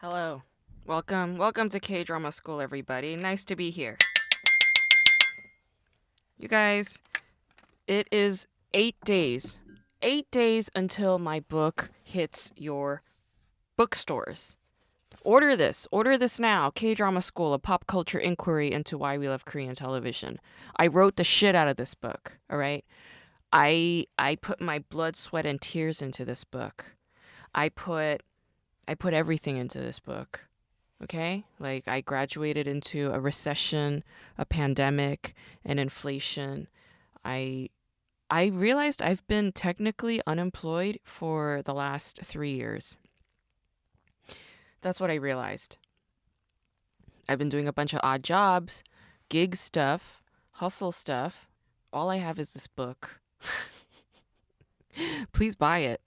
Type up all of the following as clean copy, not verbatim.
Hello. Welcome to K-Drama School, everybody. Nice to be here. You guys, it is 8 days. 8 days until my book hits your bookstores. Order this. Order this now. K-Drama School, a pop culture inquiry into why we love Korean television. I wrote the shit out of this book, all right? I put my blood, sweat, and tears into this book. I put everything into this book. Okay? Like, I graduated into a recession, a pandemic, and inflation. I I realized I've been technically unemployed for the last 3 years. That's what I realized. I've been doing a bunch of odd jobs, gig stuff, hustle stuff. All I have is this book. Please buy it.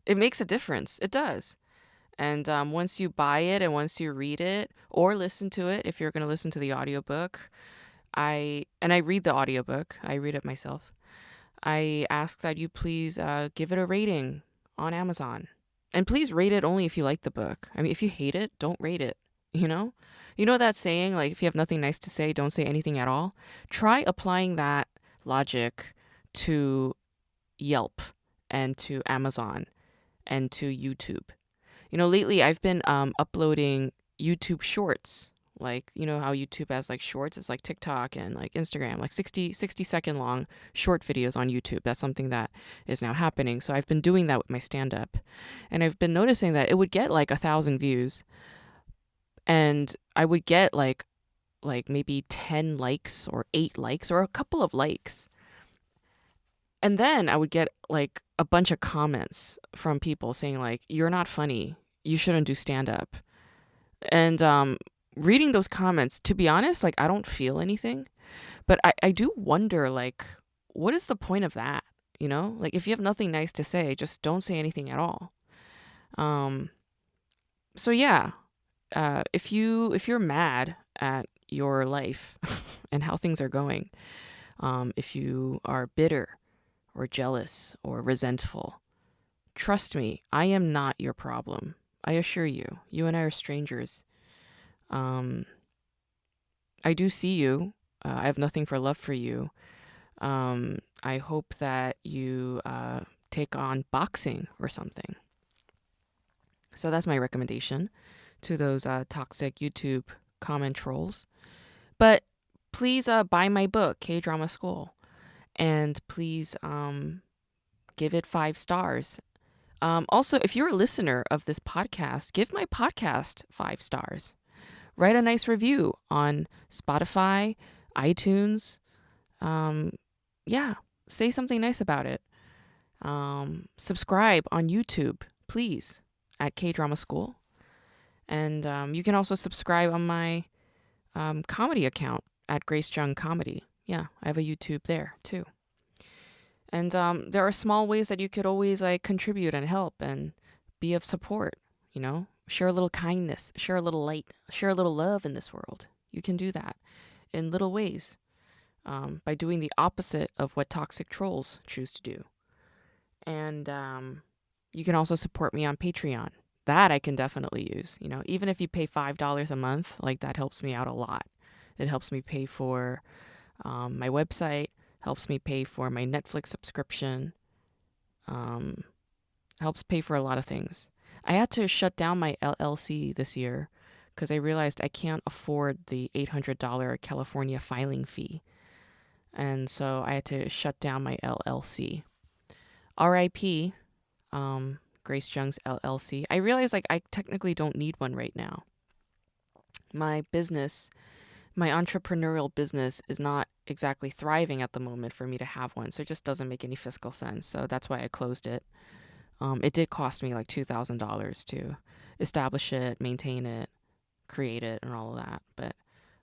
It makes a difference. It does. And once you buy it and once you read it or listen to it, if you're going to listen to the audiobook, I read the audiobook. I read it myself. I ask that you please give it a rating on Amazon. And please rate it only if you like the book. I mean, if you hate it, don't rate it, you know? You know that saying, like, if you have nothing nice to say, don't say anything at all? Try applying that logic to Yelp and to Amazon and to YouTube. You know, lately I've been uploading YouTube shorts. Like, you know how YouTube has like shorts? It's like TikTok and like Instagram, like 60-second long short videos on YouTube. That's something that is now happening. So I've been doing that with my stand up. And I've been noticing that it would get like 1,000 views. And I would get like maybe 10 likes or 8 likes or a couple of likes. And then I would get like a bunch of comments from people saying like, "You're not funny. You shouldn't do stand up." And reading those comments, to be honest, like, I don't feel anything, but I do wonder, like, what is the point of that? You know, like, if you have nothing nice to say, just don't say anything at all. Um, so yeah, if you're mad at your life and how things are going, if you are bitter or jealous or resentful, trust me, I am not your problem. I assure you, you and I are strangers. Um, I do see you. I have nothing for love for you. I hope that you take on boxing or something. So that's my recommendation to those toxic YouTube comment trolls. But please buy my book, K-Drama School, and please give it 5 stars. Also, if you're a listener of this podcast, give my podcast 5 stars. Write a nice review on Spotify, iTunes. Yeah, say something nice about it. Subscribe on YouTube, please, at K-Drama School. And you can also subscribe on my comedy account at Grace Jung Comedy. Yeah, I have a YouTube there too. And there are small ways that you could always like contribute and help and be of support, you know? Share a little kindness, share a little light, share a little love in this world. You can do that in little ways by doing the opposite of what toxic trolls choose to do. And you can also support me on Patreon. That I can definitely use. You know, even if you pay $5 a month, like that helps me out a lot. It helps me pay for my website, helps me pay for my Netflix subscription, helps pay for a lot of things. I had to shut down my LLC this year because I realized I can't afford the $800 California filing fee. And so I had to shut down my LLC. RIP, Grace Jung's LLC. I realized like I technically don't need one right now. My business, my entrepreneurial business is not exactly thriving at the moment for me to have one. So it just doesn't make any fiscal sense. So that's why I closed it. It did cost me like $2,000 to establish it, maintain it, create it, and all of that. But,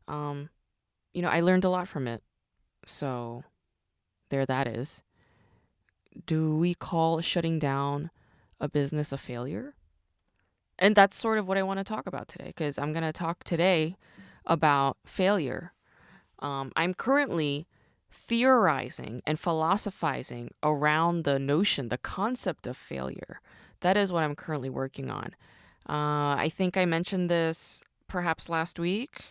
you know, I learned a lot from it. So there that is. Do we call shutting down a business a failure? And that's sort of what I want to talk about today, because I'm going to talk today about failure. I'm currently theorizing and philosophizing around the notion, the concept of failure. That is what I'm currently working on. I think I mentioned this perhaps last week.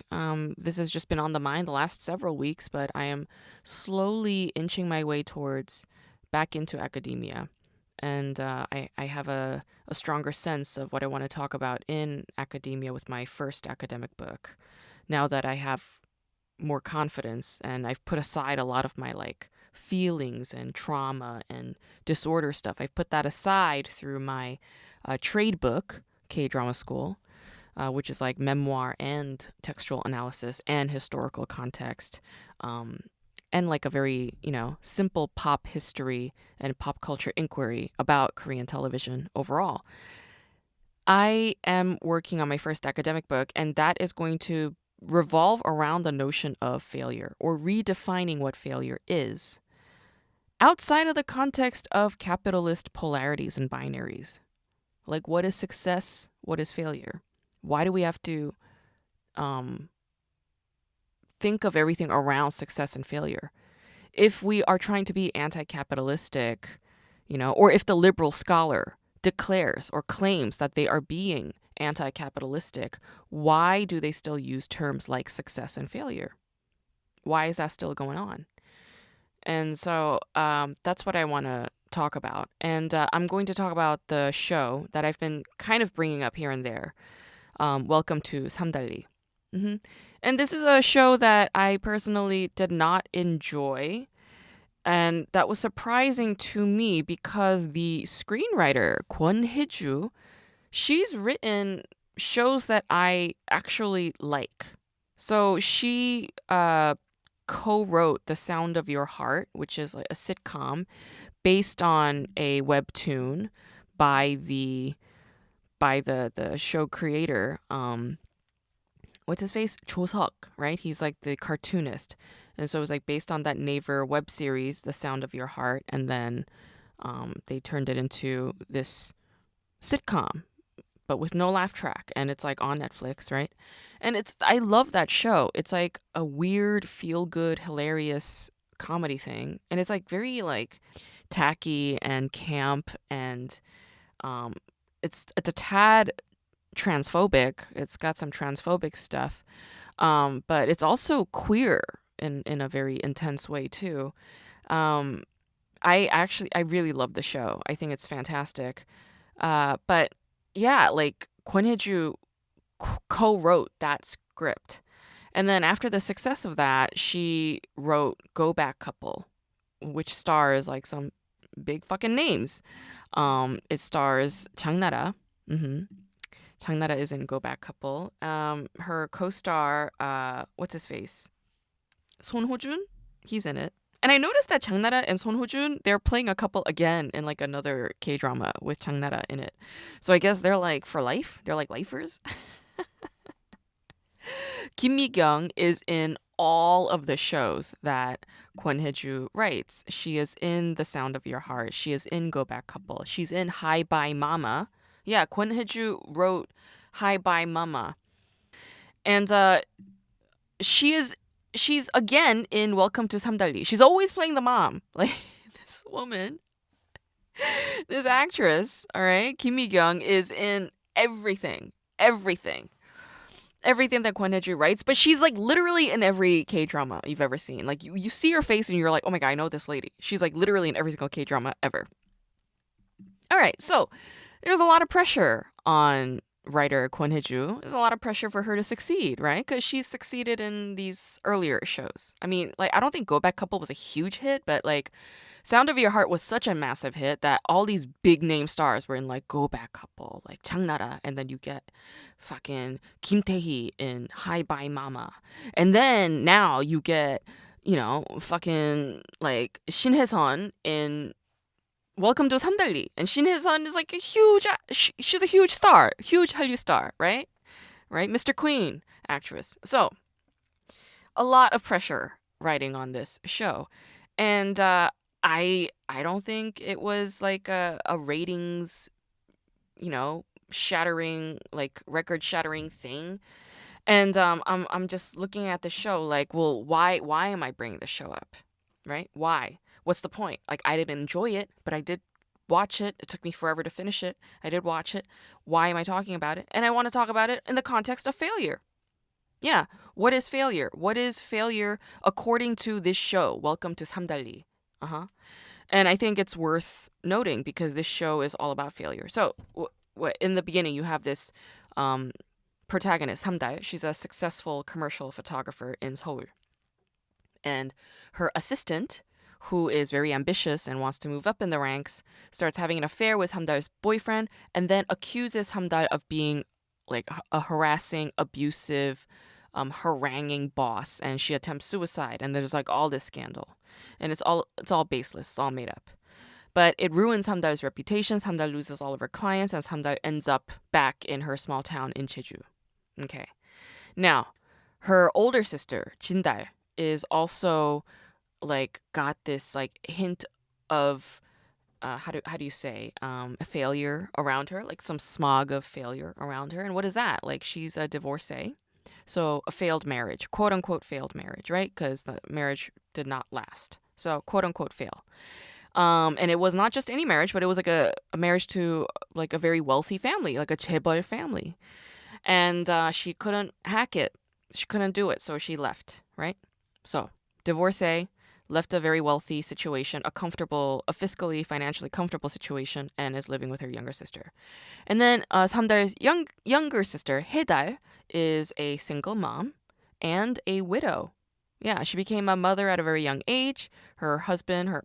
This has just been on the mind the last several weeks, but I am slowly inching my way towards back into academia. And I have a stronger sense of what I want to talk about in academia with my first academic book. Now that I have more confidence and I've put aside a lot of my like feelings and trauma and disorder stuff, I've put that aside through my trade book, K Drama School, which is like memoir and textual analysis and historical context. And like a very, simple pop history and pop culture inquiry about Korean television overall. I am working on my first academic book, and that is going to revolve around the notion of failure or redefining what failure is outside of the context of capitalist polarities and binaries. Like, what is success? What is failure? Why do we have to um, think of everything around success and failure? If we are trying to be anti-capitalistic, or if the liberal scholar declares or claims that they are being anti-capitalistic, why do they still use terms like success and failure? Why is that still going on? And so that's what I want to talk about. And I'm going to talk about the show that I've been kind of bringing up here and there. Welcome to Samdal-ri. And this is a show that I personally did not enjoy. And that was surprising to me because the screenwriter, Kwon Hee-ju, she's written shows that I actually like. So she co-wrote The Sound of Your Heart, which is like a sitcom based on a webtoon by the show creator. What's his face? Cho-seok, right? He's like the cartoonist. And so it was like based on that Naver web series, The Sound of Your Heart, and then they turned it into this sitcom, but with no laugh track, and it's like on Netflix, right? And I love that show. It's like a weird, feel good, hilarious comedy thing, and it's like very like tacky and camp, and it's a tad transphobic. It's got some transphobic stuff, but it's also queer in a very intense way too. I really love the show. I think it's fantastic. But yeah, like Kwon Hee-ju co-wrote that script. And then after the success of that, she wrote Go Back Couple, which stars like some big fucking names. It stars Chang-nara. Chang-nara is in Go Back Couple. Her co-star, what's his face? Son Ho-jun? He's in it. And I noticed that Chang-nara and Son Ho-jun, they're playing a couple again in like another K-drama with Chang-nara in it. So I guess they're like for life. They're like lifers. Kim Mi-kyung is in all of the shows that Kwon Hee-ju writes. She is in The Sound of Your Heart. She is in Go Back Couple. She's in Hi Bye Mama. Yeah, Kwon Hee-ju wrote Hi Bye Mama. And she's again in Welcome to Samdal-ri. She's always playing the mom. Like this woman, this actress, all right, Kim Mi-kyung is in everything that Kwon Hee-ju writes, but she's like literally in every K-drama you've ever seen. Like you see her face and you're like, oh my god, I know this lady. She's like literally in every single K-drama ever. All right, so there's a lot of pressure on writer Kwon Hee-ju. There's a lot of pressure for her to succeed, right? Because she's succeeded in these earlier shows. I mean, like, I don't think Go Back Couple was a huge hit, but like Sound of Your Heart was such a massive hit that all these big name stars were in like Go Back Couple, like Chang-nara, and then you get fucking Kim Tae-hee in Hi Bye Mama. And then now you get, fucking like Shin Hye-sun in Welcome to Samdal-ri. And Shin Hye-sun is like a huge, she's a huge star, huge Hallyu star, right? Right? Mr. Queen actress. So, a lot of pressure riding on this show. And I don't think it was like a ratings, shattering, like record shattering thing. And I'm just looking at the show like, well, why am I bringing the show up? Right? Why? What's the point? Like, I didn't enjoy it, but I did watch it. It took me forever to finish it. I did watch it. Why am I talking about it? And I want to talk about it in the context of failure. Yeah. What is failure? What is failure according to this show? Welcome to Samdal-ri. Uh-huh. And I think it's worth noting because this show is all about failure. So in the beginning, you have this protagonist, Samdal. She's a successful commercial photographer in Seoul. And her assistant, who is very ambitious and wants to move up in the ranks, starts having an affair with Samdal's boyfriend and then accuses Samdal of being like a harassing, abusive, haranguing boss, and she attempts suicide, and there's like all this scandal. And it's all baseless, it's all made up. But it ruins Samdal's reputation. Samdal loses all of her clients, and Samdal ends up back in her small town in Jeju. Okay. Now, her older sister, Jindal, is also like got this like hint of how do you say a failure around her, like some smog of failure around her. And what is that? Like she's a divorcee. So a failed marriage, quote unquote failed marriage, right? Because the marriage did not last. So quote unquote fail. And it was not just any marriage, but it was like a marriage to like a very wealthy family, like a chaebol family. And she couldn't hack it. She couldn't do it. So she left, right? So divorcee, left a very wealthy situation, a fiscally, financially comfortable situation, and is living with her younger sister. And then Samdal's younger sister, Hae-dal, is a single mom and a widow. Yeah, she became a mother at a very young age. Her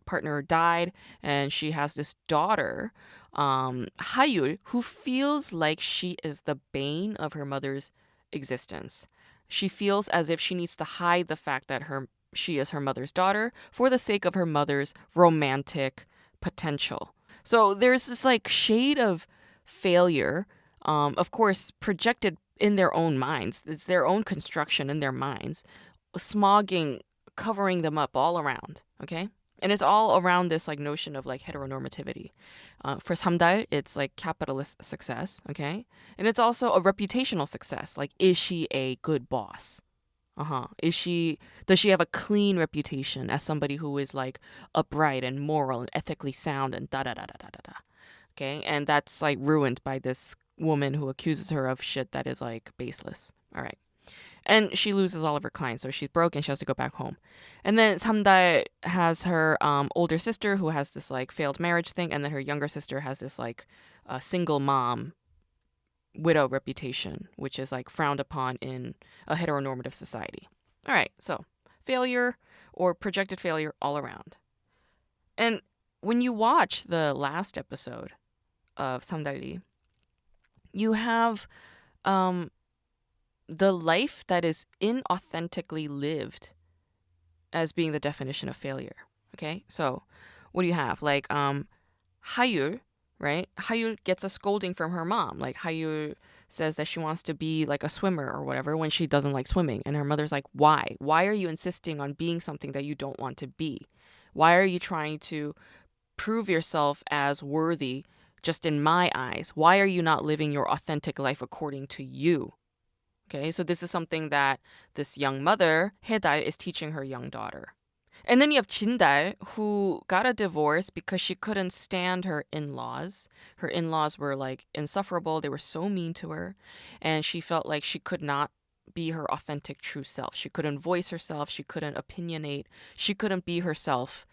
partner died, and she has this daughter, Hayul, who feels like she is the bane of her mother's existence. She feels as if she needs to hide the fact that she is her mother's daughter for the sake of her mother's romantic potential. So there's this like shade of failure, of course, projected in their own minds. It's their own construction in their minds, smogging, covering them up all around. Okay. And it's all around this like notion of like heteronormativity. For Samdal, it's like capitalist success. Okay. And it's also a reputational success. Like, is she a good boss? Does she have a clean reputation as somebody who is like upright and moral and ethically sound and da da da da da da da. Okay, and that's like ruined by this woman who accuses her of shit that is like baseless. All right, and she loses all of her clients, so she's broke and she has to go back home. And then Samdal has her older sister who has this like failed marriage thing, and then her younger sister has this like single mom widow reputation, which is like frowned upon in a heteronormative society. All right, so failure or projected failure all around. And when you watch the last episode of Samdal-ri, you have the life that is inauthentically lived as being the definition of failure. Okay, so what do you have? Like Hayul, right? Hayul gets a scolding from her mom. Like Hayul says that she wants to be like a swimmer or whatever when she doesn't like swimming. And her mother's like, why? Why are you insisting on being something that you don't want to be? Why are you trying to prove yourself as worthy just in my eyes? Why are you not living your authentic life according to you? Okay, so this is something that this young mother, Hae-dal, is teaching her young daughter. And then you have Jindal, who got a divorce because she couldn't stand her in-laws. Her in-laws were like insufferable. They were so mean to her. And she felt like she could not be her authentic true self. She couldn't voice herself. She couldn't opinionate. She couldn't be herself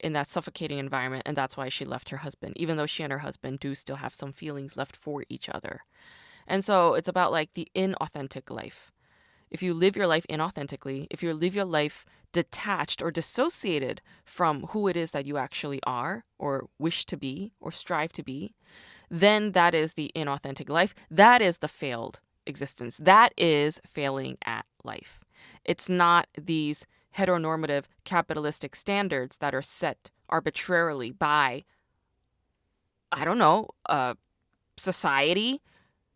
in that suffocating environment. And that's why she left her husband, even though she and her husband do still have some feelings left for each other. And so it's about like the inauthentic life. If you live your life inauthentically, if you live your life detached or dissociated from who it is that you actually are or wish to be or strive to be, then that is the inauthentic life. That is the failed existence. That is failing at life. It's not these heteronormative capitalistic standards that are set arbitrarily by, I don't know, society.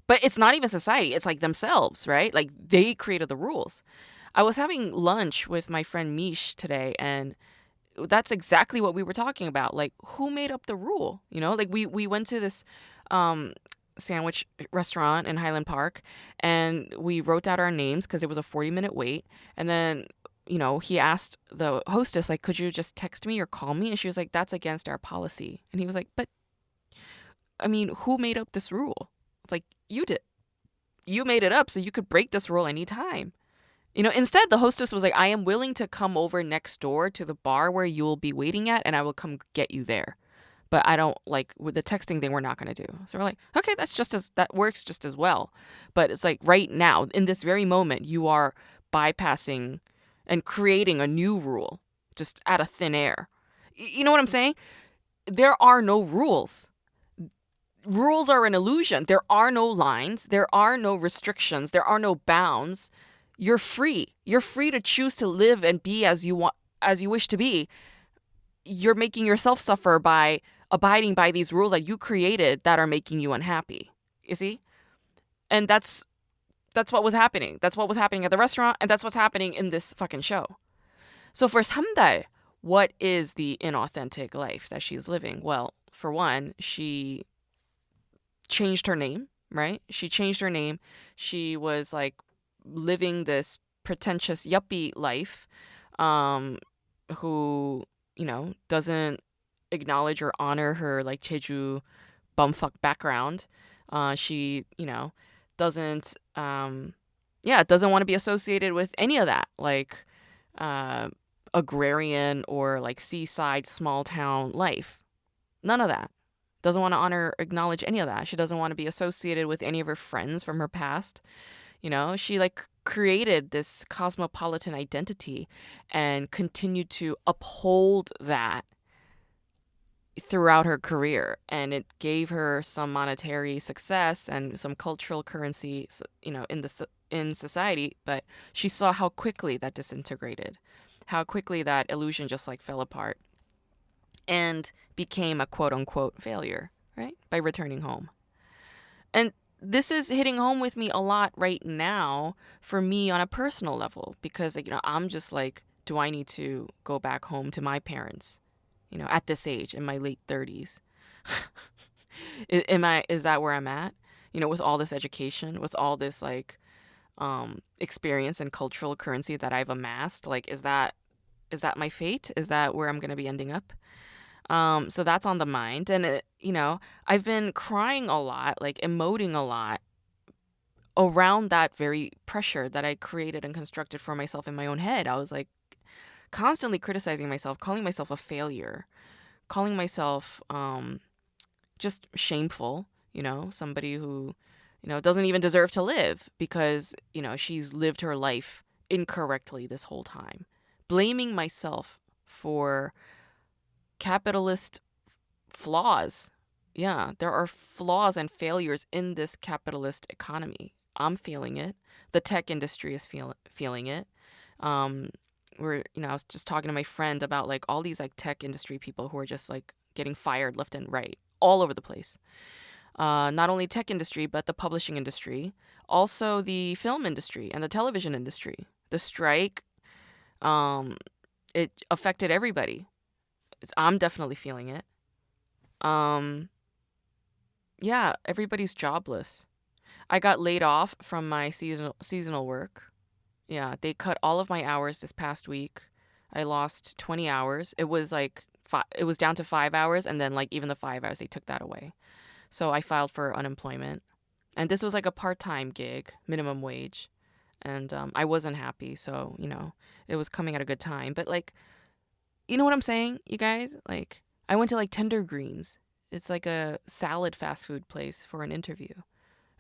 But it's not even society. It's like themselves, right? Like they created the rules. I was having lunch with my friend Mish today, and that's exactly what we were talking about. Like, who made up the rule? You know, like we went to this sandwich restaurant in Highland Park, and we wrote out our names because it was a 40-minute wait. And then, you know, he asked the hostess, like, could you just text me or call me? And she was like, that's against our policy. And he was like, but I mean, who made up this rule? It's like, you did. You made it up so you could break this rule anytime. Instead, the hostess was like, I am willing to come over next door to the bar where you'll be waiting at, and I will come get you there. But I don't like with the texting thing, we're not going to do. So we're like, okay, that works just as well. But it's like right now, in this very moment, you are bypassing and creating a new rule just out of thin air. You know what I'm saying? There are no rules. Rules are an illusion. There are no lines. There are no restrictions. There are no bounds. You're free. You're free to choose to live and be as you want, as you wish to be. You're making yourself suffer by abiding by these rules that you created that are making you unhappy. You see? And that's what was happening. That's what was happening at the restaurant, and that's what's happening in this fucking show. So for Samdal, what is the inauthentic life that she's living? Well, for one, she changed her name, right? She changed her name. She was like living this pretentious yuppie life, who, doesn't acknowledge or honor her like Jeju bumfuck background. She, doesn't, doesn't want to be associated with any of that, like agrarian or like seaside small town life. None of that. Doesn't want to honor, acknowledge any of that. She doesn't want to be associated with any of her friends from her past. She like created this cosmopolitan identity and continued to uphold that throughout her career, and it gave her some monetary success and some cultural currency, in society. But she saw how quickly that disintegrated, how quickly that illusion just like fell apart and became a quote unquote failure, right? By returning home. And this is hitting home with me a lot right now for me on a personal level, because I'm just like, do I need to go back home to my parents, at this age in my late 30s? Is that where I'm at? With all this education, with all this like experience and cultural currency that I've amassed, like is that my fate? Is that where I'm going to be ending up? So that's on the mind. And, I've been crying a lot, like emoting a lot around that very pressure that I created and constructed for myself in my own head. I was like constantly criticizing myself, calling myself a failure, calling myself just shameful, somebody who, doesn't even deserve to live because, she's lived her life incorrectly this whole time. Blaming myself for capitalist flaws. Yeah, there are flaws and failures in this capitalist economy. I'm feeling it. The tech industry is feeling it. I was just talking to my friend about like all these like tech industry people who are just like getting fired left and right all over the place. Not only tech industry, but the publishing industry, also the film industry and the television industry. The strike, it affected everybody. I'm definitely feeling it. Yeah, everybody's jobless. I got laid off from my seasonal work. Yeah, they cut all of my hours this past week. I lost 20 hours. It was like it was down to 5 hours, and then like even the 5 hours they took that away. So I filed for unemployment. And this was like a part-time gig, minimum wage. And I wasn't happy, so, it was coming at a good time. But like, you know what I'm saying, you guys? Like, I went to like Tender Greens. It's like a salad fast food place for an interview.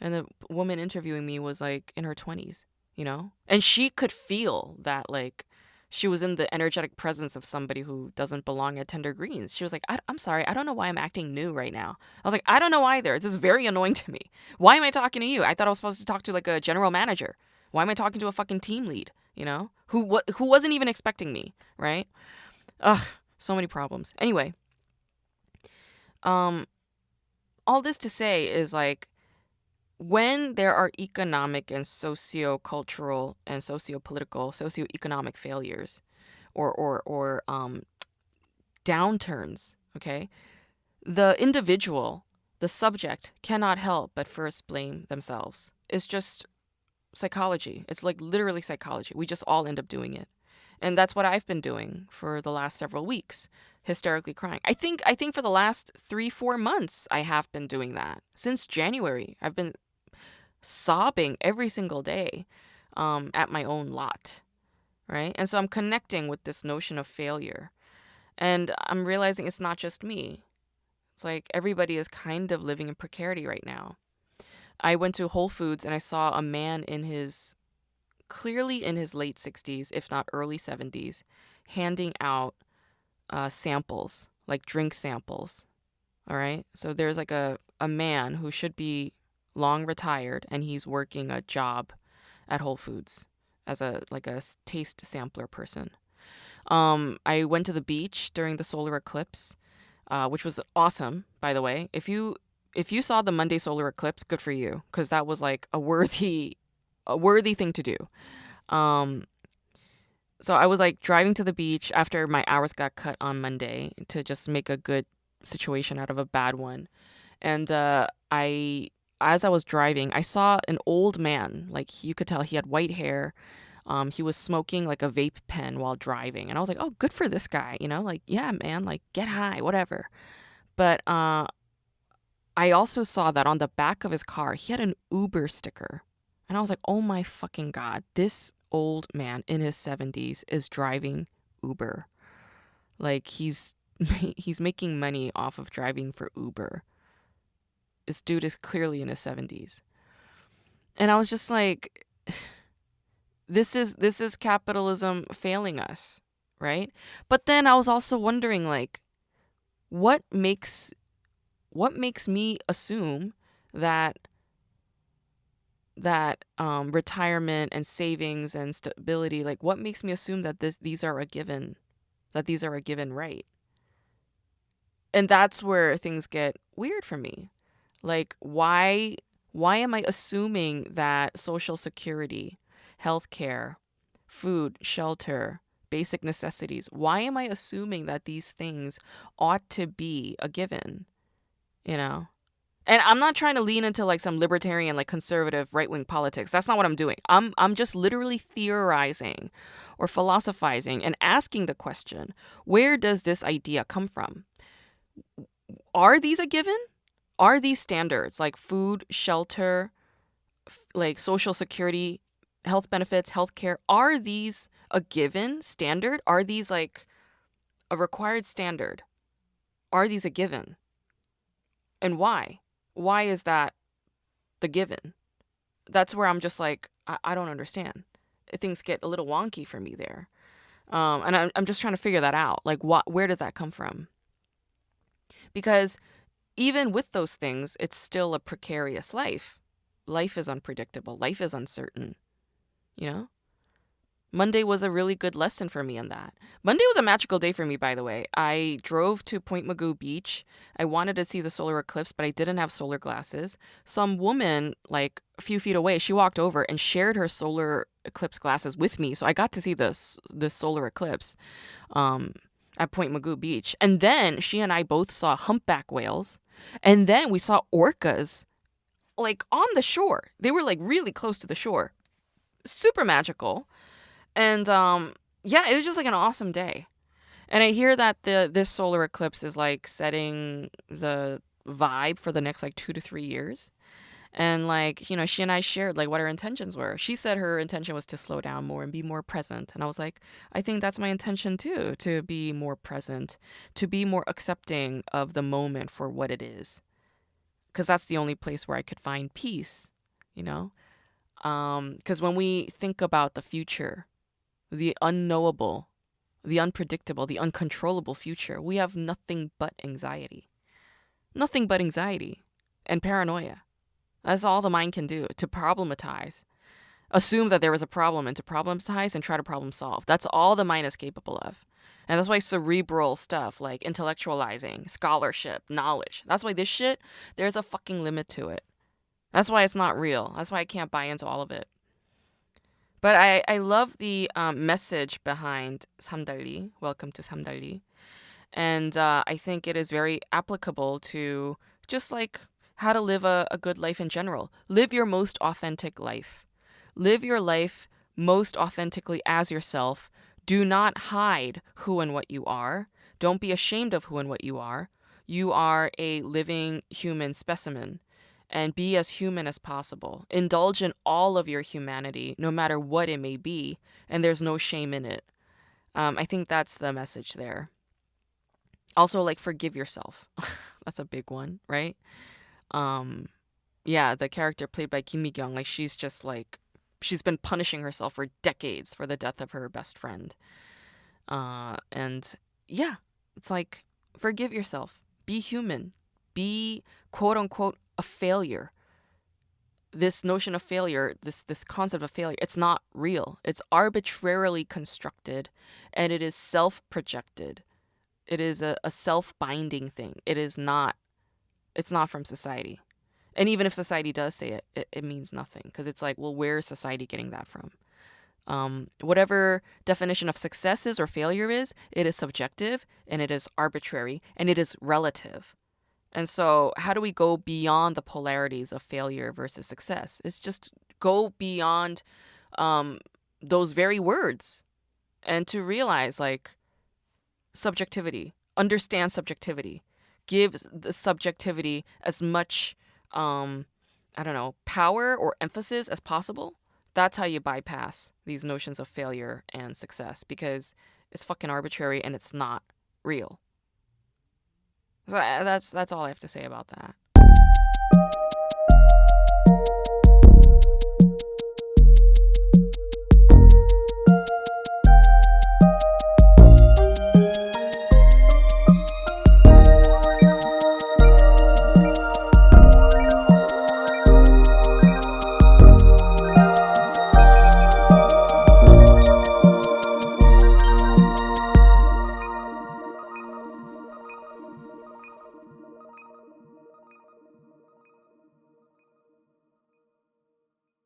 And the woman interviewing me was like in her 20s, And she could feel that like she was in the energetic presence of somebody who doesn't belong at Tender Greens. She was like, I'm sorry, I don't know why I'm acting new right now. I was like, I don't know either. This is very annoying to me. Why am I talking to you? I thought I was supposed to talk to like a general manager. Why am I talking to a fucking team lead, who wasn't even expecting me, right? Ugh, so many problems. Anyway, all this to say is like, when there are economic and socio-cultural and socio-political, socio-economic failures or downturns, okay, the individual, the subject, cannot help but first blame themselves. It's just psychology. It's like literally psychology. We just all end up doing it. And that's what I've been doing for the last several weeks, hysterically crying. I think for the last 3-4 months I have been doing that. Since January, I've been sobbing every single day at my own lot, right? And so I'm connecting with this notion of failure. And I'm realizing it's not just me. It's like everybody is kind of living in precarity right now. I went to Whole Foods and I saw a man clearly in his late 60s, if not early 70s, handing out samples, like drink samples. All right. So there's like a man who should be long retired and he's working a job at Whole Foods as a taste sampler person. I went to the beach during the solar eclipse, which was awesome, by the way. If you saw the Monday solar eclipse, good for you, because that was like a worthy thing to do. So I was like driving to the beach after my hours got cut on Monday to just make a good situation out of a bad one. And as I was driving, I saw an old man. Like you could tell he had white hair. He was smoking like a vape pen while driving, and I was like, "Oh, good for this guy," like, yeah, man, like get high, whatever. But I also saw that on the back of his car, he had an Uber sticker, and I was like, "Oh my fucking God, this old man in his 70s is driving Uber. Like he's making money off of driving for Uber. This dude is clearly in his 70s." And I was just like, this is capitalism failing us, right? But then I was also wondering, like, what makes me assume that retirement and savings and stability, like, what makes me assume that these are a given right? And that's where things get weird for me. Like, why am I assuming that Social Security, healthcare, food, shelter, basic necessities, why am I assuming that these things ought to be a given? And I'm not trying to lean into like some libertarian, like conservative right-wing politics. That's not what I'm doing. I'm just literally theorizing or philosophizing and asking the question, where does this idea come from? Are these a given? Are these standards like food, shelter, like Social Security, health benefits, healthcare, are these a given standard? Are these like a required standard? Are these a given? And why? Why is that the given? That's where I'm just like, I don't understand. Things get a little wonky for me there. And I'm just trying to figure that out. Like, where does that come from? Because even with those things, it's still a precarious life. Life is unpredictable. Life is uncertain. Monday was a really good lesson for me in that. Monday was a magical day for me, by the way. I drove to Point Mugu Beach. I wanted to see the solar eclipse, but I didn't have solar glasses. Some woman, like a few feet away, she walked over and shared her solar eclipse glasses with me. So I got to see the solar eclipse at Point Mugu Beach. And then she and I both saw humpback whales. And then we saw orcas, like on the shore. They were like really close to the shore. Super magical. And yeah, it was just like an awesome day. And I hear that this solar eclipse is like setting the vibe for the next like 2 to 3 years. And like, she and I shared like what her intentions were. She said her intention was to slow down more and be more present. And I was like, I think that's my intention too, to be more present, to be more accepting of the moment for what it is. Because that's the only place where I could find peace, because when we think about the future, the unknowable, the unpredictable, the uncontrollable future, we have nothing but anxiety. Nothing but anxiety and paranoia. That's all the mind can do, to problematize. Assume that there is a problem and to problematize and try to problem solve. That's all the mind is capable of. And that's why cerebral stuff like intellectualizing, scholarship, knowledge, that's why this shit, there's a fucking limit to it. That's why it's not real. That's why I can't buy into all of it. But I love the message behind Samdal-ri, welcome to Samdal-ri. And I think it is very applicable to just like how to live a good life in general. Live your most authentic life. Live your life most authentically as yourself. Do not hide who and what you are. Don't be ashamed of who and what you are. You are a living human specimen, and be as human as possible. Indulge in all of your humanity, no matter what it may be, and there's no shame in it. I think that's the message there. Also, like, forgive yourself. That's a big one, right? Um, yeah, the character played by Kim Mi-kyung, like, she's just like, she's been punishing herself for decades for the death of her best friend. And yeah, it's like, forgive yourself. Be human. Be, quote unquote, a failure. This notion of failure, this concept of failure, it's not real. It's arbitrarily constructed, and it is self-projected. It is a self-binding thing. It's not from society. And even if society does say it means nothing, because it's like, well, where is society getting that from? Whatever definition of success is or failure is, it is subjective, and it is arbitrary, and it is relative. And so how do we go beyond the polarities of failure versus success? It's just go beyond those very words, and to realize, like, subjectivity, understand subjectivity, give the subjectivity as much, I don't know, power or emphasis as possible. That's how you bypass these notions of failure and success, because it's fucking arbitrary and it's not real. So that's all I have to say about that.